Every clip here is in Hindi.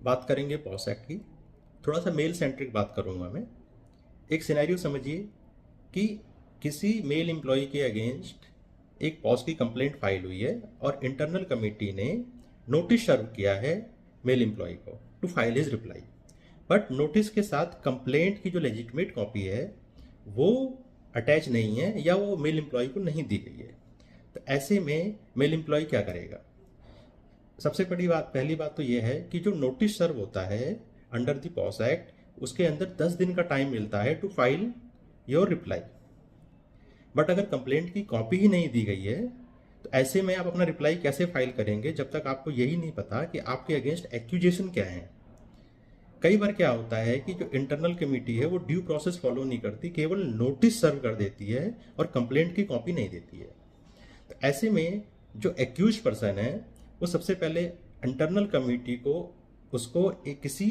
बात करेंगे पॉस एक्ट की। थोड़ा सा मेल सेंट्रिक बात करूंगा मैं। एक सिनेरियो समझिए कि किसी मेल एम्प्लॉय के अगेंस्ट एक पॉस की कंप्लेंट फाइल हुई है और इंटरनल कमेटी ने नोटिस सर्व किया है मेल एम्प्लॉय को to file his reply. But notice के साथ कंप्लेंट की जो लेजिटिमेट कॉपी है वो अटैच नहीं है या वो मेल एम्प्लॉय को नहीं दी गई है। तो ऐसे में मेल एम्प्लॉय क्या करेगा? सबसे पहली बात तो ये है कि जो नोटिस सर्व होता है अंडर द पॉस एक्ट, उसके अंदर 10 दिन का टाइम मिलता है to file your reply. But अगर कंप्लेंट की कॉपी ही नहीं दी गई है तो ऐसे में आप अपना रिप्लाई कैसे फाइल करेंगे जब तक आपको यही नहीं पता कि आपके अगेंस्ट एक्यूजेशन क्या है। कई बार क्या होता है कि जो इंटरनल कमेटी है वो ड्यू प्रोसेस फॉलो नहीं करती, केवल नोटिस सर्व कर देती है और कंप्लेंट की कॉपी नहीं देती है। तो ऐसे में जो एक्यूज पर्सन है वो सबसे पहले इंटरनल कमेटी को उसको किसी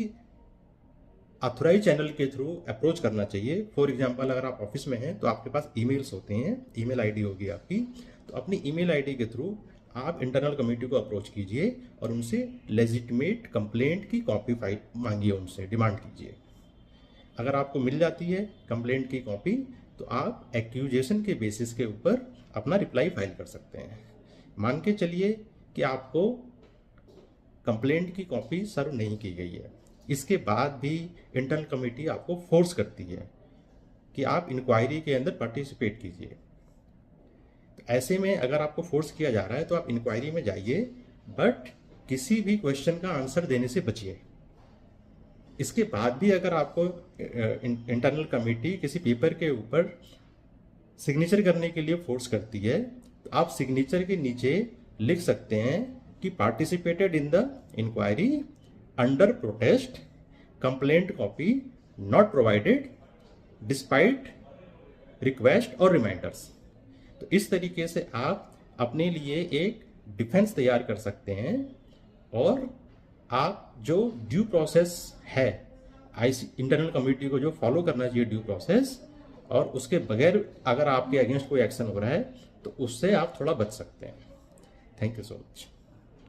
ऑथोराइज चैनल के थ्रू अप्रोच करना चाहिए। फॉर एग्जांपल, अगर आप ऑफिस में हैं तो आपके पास ईमेल्स होते हैं, ईमेल आईडी होगी आपकी, तो अपनी ईमेल आईडी के थ्रू आप इंटरनल कमेटी को अप्रोच कीजिए और उनसे लेजिटिमेट कंप्लेंट की कॉपी फाइल मांगिए, उनसे डिमांड कीजिए। अगर आपको मिल जाती है कंप्लेंट की कॉपी तो आप एक्यूजेशन के बेसिस के ऊपर अपना रिप्लाई फाइल कर सकते हैं। मान के चलिए कि आपको कंप्लेंट की कॉपी सर्व नहीं की गई है, इसके बाद भी इंटरनल कमेटी आपको फोर्स करती है कि आप इंक्वायरी के अंदर पार्टिसिपेट कीजिए। तो ऐसे में अगर आपको फोर्स किया जा रहा है तो आप इंक्वायरी में जाइए, बट किसी भी क्वेश्चन का आंसर देने से बचिए। इसके बाद भी अगर आपको इंटरनल कमेटी किसी पेपर के ऊपर सिग्नेचर करने के लिए फोर्स करती है तो आप सिग्नेचर के नीचे लिख सकते हैं कि participated in the inquiry under protest, complaint copy not provided despite request और रिमाइंडर्स। तो इस तरीके से आप अपने लिए एक डिफेंस तैयार कर सकते हैं और आप जो ड्यू प्रोसेस है इंटरनल कमेटी को जो फॉलो करना चाहिए ड्यू प्रोसेस, और उसके बगैर अगर आपके अगेंस्ट कोई एक्शन हो रहा है तो उससे आप थोड़ा बच सकते हैं। Thank you so much.